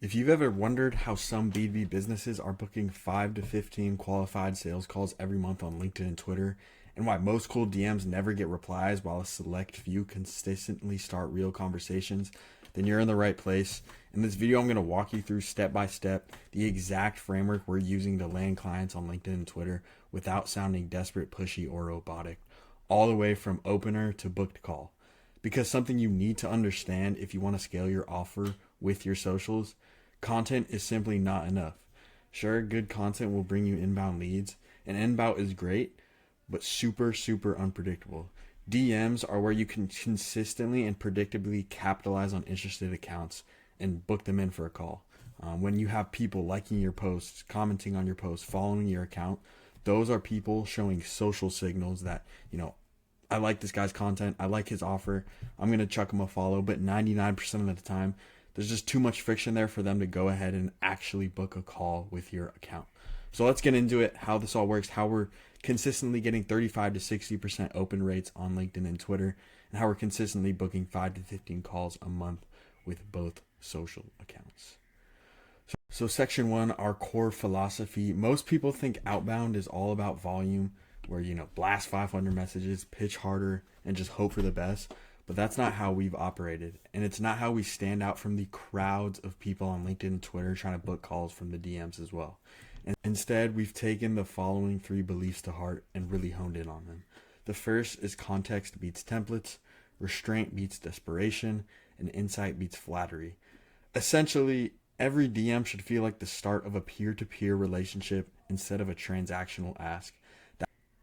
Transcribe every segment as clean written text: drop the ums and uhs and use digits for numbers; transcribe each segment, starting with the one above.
If you've ever wondered how some B2B businesses are booking 5 to 15 qualified sales calls every month on LinkedIn and Twitter, and why most cold DMs never get replies while a select few consistently start real conversations, then you're in the right place. In this video, I'm going to walk you through step by step the exact framework we're using to land clients on LinkedIn and Twitter without sounding desperate, pushy, or robotic, all the way from opener to booked call. Because something you need to understand if you want to scale your offer with your socials, content is simply not enough. Sure, good content will bring you inbound leads, and inbound is great, but super, super unpredictable. DMs are where you can consistently and predictably capitalize on interested accounts and book them in for a call. When you have people liking your posts, commenting on your posts, following your account, those are people showing social signals that, I like this guy's content, I like his offer, I'm going to chuck him a follow, but 99% of the time, there's just too much friction there for them to go ahead and actually book a call with your account. So let's get into it, how this all works, how we're consistently getting 35 to 60% open rates on LinkedIn and Twitter, and how we're consistently booking 5 to 15 calls a month with both social accounts. So section 1, our core philosophy. Most people think outbound is all about volume, where, blast 500 messages, pitch harder, and just hope for the best. But that's not how we've operated. And it's not how we stand out from the crowds of people on LinkedIn and Twitter trying to book calls from the DMs as well. And instead, we've taken the following 3 beliefs to heart and really honed in on them. The first is context beats templates, restraint beats desperation, and insight beats flattery. Essentially, every DM should feel like the start of a peer-to-peer relationship instead of a transactional ask.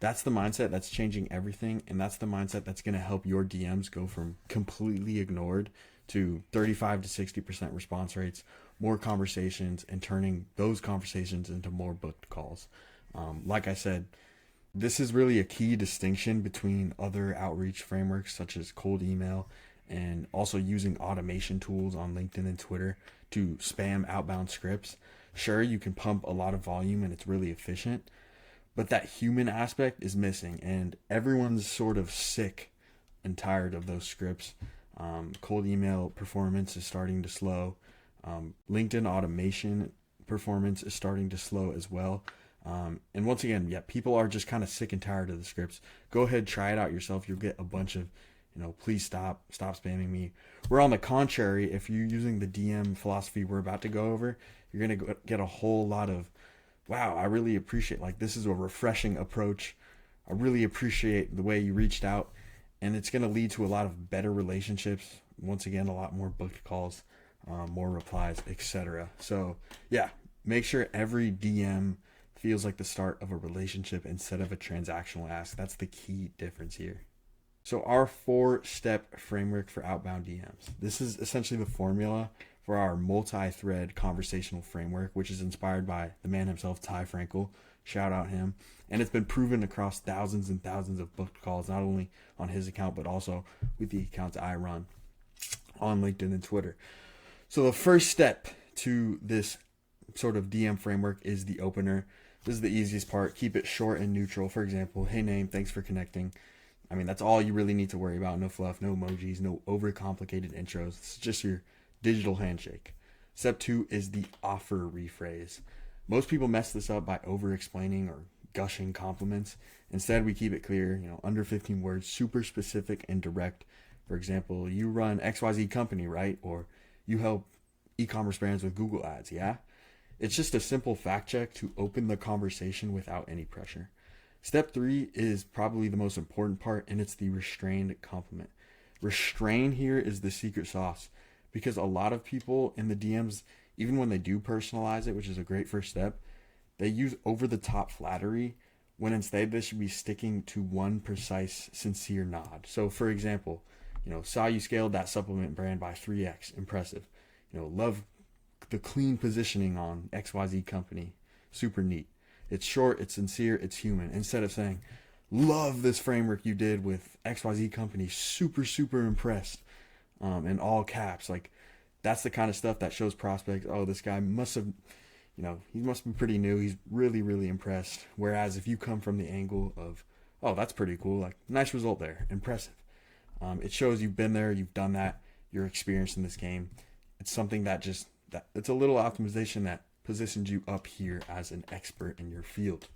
That's the mindset that's changing everything, and that's the mindset that's going to help your DMs go from completely ignored to 35 to 60% response rates, more conversations, and turning those conversations into more booked calls. Like I said, this is really a key distinction between other outreach frameworks such as cold email and also using automation tools on LinkedIn and Twitter to spam outbound scripts. Sure, you can pump a lot of volume and it's really efficient, but that human aspect is missing, and everyone's sort of sick and tired of those scripts. Cold email performance is starting to slow. LinkedIn automation performance is starting to slow as well. And once again, people are just kind of sick and tired of the scripts. Go ahead, try it out yourself. You'll get a bunch of, please stop spamming me. Where on the contrary, if you're using the DM philosophy we're about to go over, you're going to get a whole lot of, wow, I really appreciate, this is a refreshing approach. I really appreciate the way you reached out. And it's going to lead to a lot of better relationships. Once again, a lot more booked calls, more replies, etc. So make sure every DM feels like the start of a relationship instead of a transactional ask. That's the key difference here. So our 4-step framework for outbound DMs. This is essentially the formula for our multi-thread conversational framework, which is inspired by the man himself, Ty Frankel. Shout out him. And it's been proven across thousands and thousands of booked calls, not only on his account, but also with the accounts I run on LinkedIn and Twitter. So the first step to this sort of DM framework is the opener. This is the easiest part. Keep it short and neutral. For example, hey name, thanks for connecting. That's all you really need to worry about. No fluff, no emojis, no overcomplicated intros. It's just your digital handshake. Step 2 is the offer rephrase. Most people mess this up by over-explaining or gushing compliments. Instead, we keep it clear, under 15 words, super specific and direct. For example, you run XYZ company, right? Or you help e-commerce brands with Google ads, yeah? It's just a simple fact check to open the conversation without any pressure. Step 3 is probably the most important part, and it's the restrained compliment. Restrain here is the secret sauce, because a lot of people in the DMs, even when they do personalize it, which is a great first step, they use over-the-top flattery when instead they should be sticking to one precise, sincere nod. So for example, saw you scaled that supplement brand by 3x. Impressive. Love the clean positioning on XYZ company. Super neat. It's short, it's sincere, it's human. Instead of saying, love this framework you did with XYZ company. Super, super impressed. In all caps. That's the kind of stuff that shows prospects, oh, this guy must have, he must be pretty new. He's really, really impressed. Whereas if you come from the angle of, oh, that's pretty cool. Nice result there. Impressive. It shows you've been there, you've done that, you're experienced in this game. It's something that it's a little optimization that positions you up here as an expert in your field.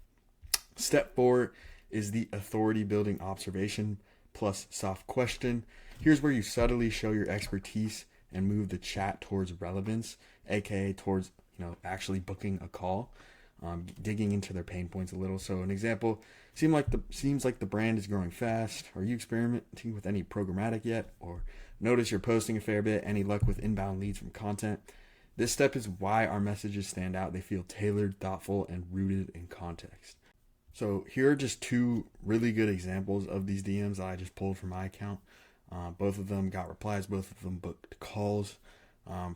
Step 4 is the authority building observation plus soft question. Here's where you subtly show your expertise and move the chat towards relevance, aka towards actually booking a call, digging into their pain points a little. So an example, seems like the brand is growing fast. Are you experimenting with any programmatic yet? Or notice you're posting a fair bit. Any luck with inbound leads from content? This step is why our messages stand out. They feel tailored, thoughtful, and rooted in context. So here are just 2 really good examples of these DMs that I just pulled from my account. Both of them got replies. Both of them booked calls.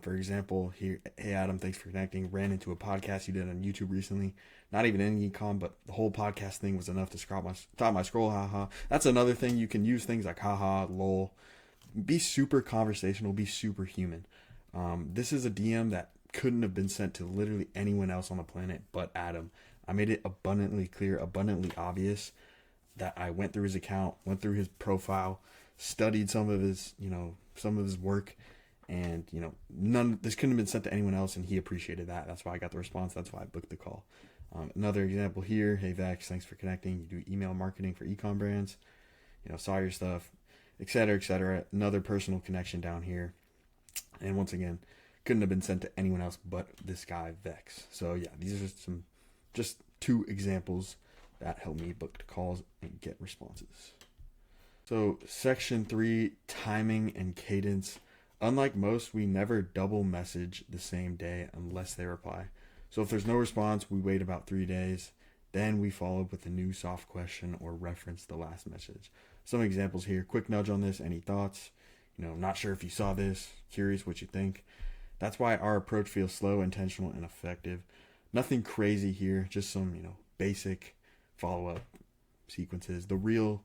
For example, here, hey Adam, thanks for connecting. Ran into a podcast you did on YouTube recently. Not even any ecom, but the whole podcast thing was enough to stop my scroll. Haha. That's another thing. You can use things like haha, lol. Be super conversational. Be super human. This is a DM that couldn't have been sent to literally anyone else on the planet but Adam. I made it abundantly clear, abundantly obvious that I went through his account, went through his profile, studied some of his work, and this couldn't have been sent to anyone else, and he appreciated that. That's why I got the response. That's why I booked the call. Another example here. Hey Vex, thanks for connecting. You do email marketing for ecom brands. Saw your stuff, etc., etc. Another personal connection down here, and once again, couldn't have been sent to anyone else but this guy Vex. So yeah, these are just 2 examples that help me book calls and get responses. So section 3, timing and cadence. Unlike most, we never double message the same day unless they reply. So if there's no response, we wait about 3 days. Then we follow up with a new soft question or reference the last message. Some examples here. Quick nudge on this. Any thoughts? Not sure if you saw this. Curious what you think. That's why our approach feels slow, intentional, and effective. Nothing crazy here. Just some, basic follow-up sequences. The real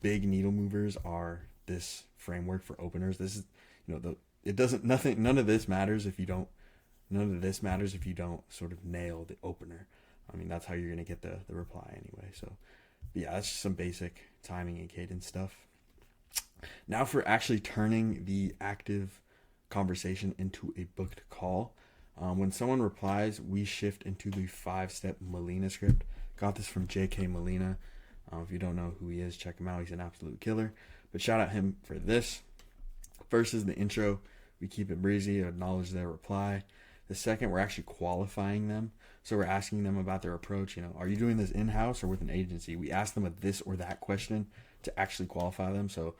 big needle movers are this framework for openers. This is, none of this matters if you don't sort of nail the opener. I mean, that's how you're going to get the reply anyway. So yeah, that's just some basic timing and cadence stuff. Now for actually turning the active conversation into a booked call. When someone replies, we shift into the 5-step Molina script. Got this from J.K. Molina. If you don't know who he is, check him out. He's an absolute killer. But shout out him for this. First is the intro. We keep it breezy, acknowledge their reply. The second, we're actually qualifying them. So we're asking them about their approach. Are you doing this in-house or with an agency? We ask them a this or that question to actually qualify them. So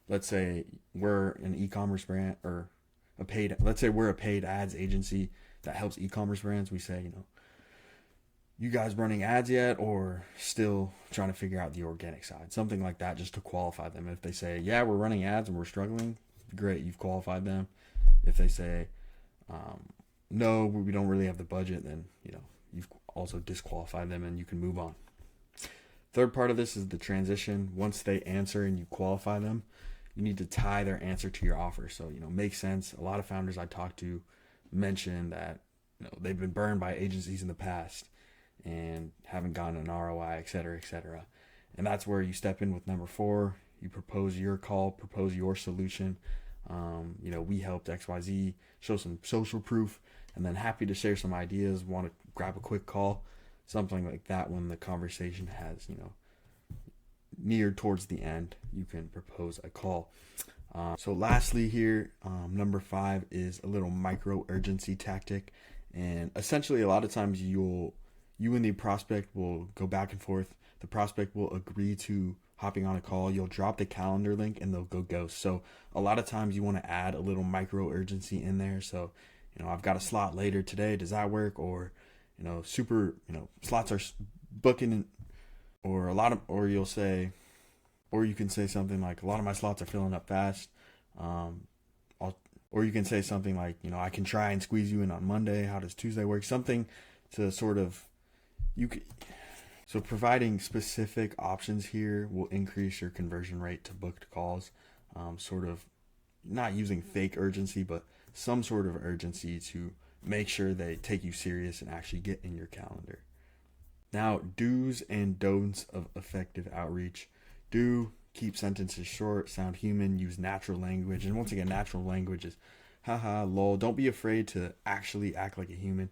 let's say we're an e-commerce brand or let's say we're a paid ads agency that helps e-commerce brands. We say, you guys running ads yet or still trying to figure out the organic side? Something like that, just to qualify them. If they say, yeah, we're running ads and we're struggling, great, you've qualified them. If they say, no, we don't really have the budget, then, you've also disqualified them and you can move on. Third part of this is the transition. Once they answer and you qualify them, you need to tie their answer to your offer. So, makes sense. A lot of founders I talk to mention that, they've been burned by agencies in the past and haven't gotten an ROI, et cetera, et cetera. And that's where you step in with number 4. You propose your call, propose your solution. We helped XYZ, show some social proof, and then happy to share some ideas, want to grab a quick call, something like that. When the conversation has, neared towards the end, you can propose a call. So lastly here, number 5 is a little micro urgency tactic. And essentially a lot of times you and the prospect will go back and forth. The prospect will agree to hopping on a call. You'll drop the calendar link and they'll go ghost. So a lot of times you want to add a little micro urgency in there. So, I've got a slot later today. Does that work? Or, slots are booking, or you can say something like, a lot of my slots are filling up fast. Or you can say something like, I can try and squeeze you in on Monday. How does Tuesday work? Something to sort of, so providing specific options here will increase your conversion rate to booked calls. Sort of not using fake urgency, but some sort of urgency to make sure they take you serious and actually get in your calendar. Now, do's and don'ts of effective outreach. Do keep sentences short, sound human, use natural language. And once again, natural language is haha, lol. Don't be afraid to actually act like a human.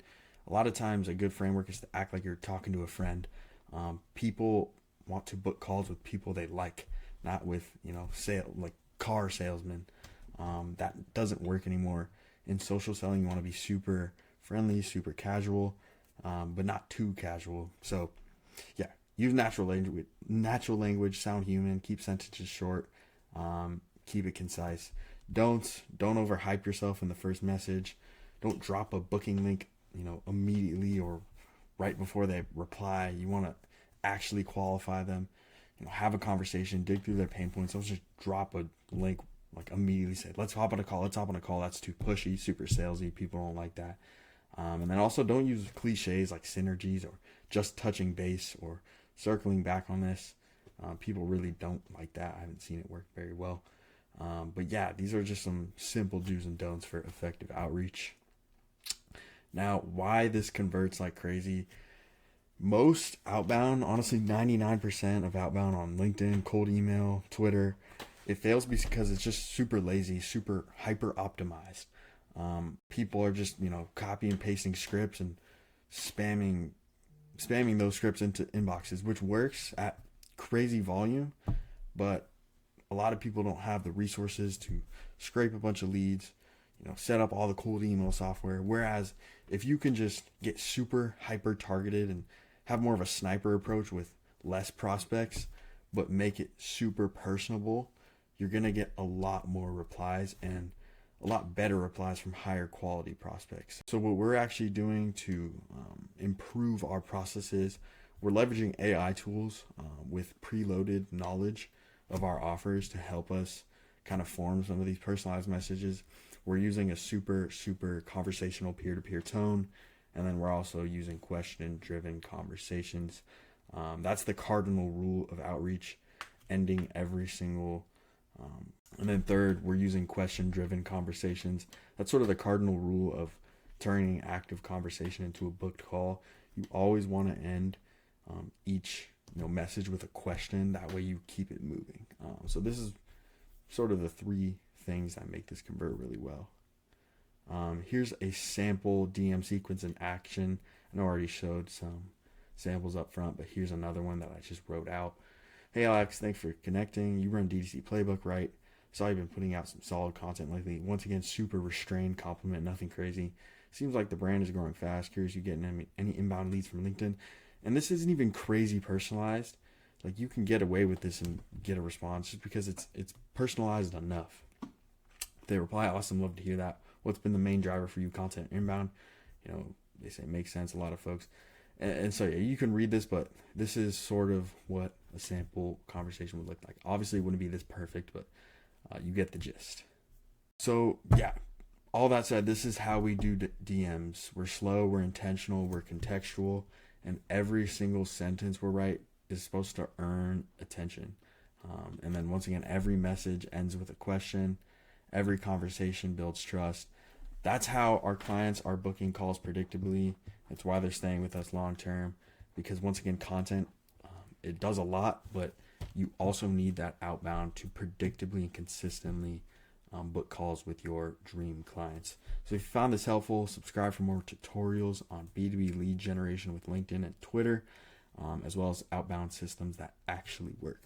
A lot of times, a good framework is to act like you're talking to a friend. People want to book calls with people they like, not with, like car salesmen. That doesn't work anymore. In social selling, you want to be super friendly, super casual, but not too casual. So, yeah, use natural language, sound human, keep sentences short, keep it concise. Don't overhype yourself in the first message. Don't drop a booking link, immediately or right before they reply. You want to actually qualify them. Have a conversation, dig through their pain points. Don't just drop a link like immediately. Say, let's hop on a call. Let's hop on a call. That's too pushy, super salesy. People don't like that. And then also don't use cliches like synergies or just touching base or circling back on this. People really don't like that. I haven't seen it work very well. But yeah, these are just some simple do's and don'ts for effective outreach. Now, why this converts like crazy? Most outbound, honestly, 99% of outbound on LinkedIn, cold email, Twitter, it fails because it's just super lazy, super hyper optimized. People are just, copy and pasting scripts and spamming those scripts into inboxes, which works at crazy volume, but a lot of people don't have the resources to scrape a bunch of leads, set up all the cold email software. Whereas if you can just get super hyper targeted and have more of a sniper approach with less prospects, but make it super personable, you're going to get a lot more replies and a lot better replies from higher quality prospects. So what we're actually doing to improve our processes, we're leveraging AI tools with preloaded knowledge of our offers to help us kind of form some of these personalized messages. We're using a super conversational peer-to-peer tone, and then we're also using question-driven conversations. That's the cardinal rule of outreach, ending every single and then third, we're using question-driven conversations. That's sort of the cardinal rule of turning active conversation into a booked call. You always want to end each message with a question. That way you keep it moving. So this is sort of the three things that make this convert really well. Here's a sample DM sequence in action. I know I already showed some samples up front, but here's another one that I just wrote out. Hey Alex, thanks for connecting. You run DTC Playbook, right? Saw you've been putting out some solid content lately. Once again, super restrained compliment, nothing crazy. Seems like the brand is growing fast. Curious you getting any inbound leads from LinkedIn. And this isn't even crazy personalized. Like you can get away with this and get a response just because it's personalized enough. If they reply, awesome, love to hear that. What's been the main driver for you content inbound? They say makes sense, a lot of folks. And so yeah, you can read this, but this is sort of what a sample conversation would look like. Obviously it wouldn't be this perfect, but you get the gist. So yeah, all that said, this is how we do DMs. We're slow, we're intentional, we're contextual, and every single sentence we write is supposed to earn attention. And then once again, every message ends with a question. Every conversation builds trust. That's how our clients are booking calls predictably. That's why they're staying with us long term. Because once again, content, it does a lot, but you also need that outbound to predictably and consistently book calls with your dream clients. So if you found this helpful, subscribe for more tutorials on B2B lead generation with LinkedIn and Twitter, as well as outbound systems that actually work.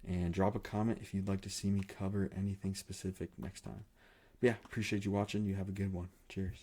And drop a comment if you'd like to see me cover anything specific next time. But yeah, appreciate you watching. You have a good one. Cheers.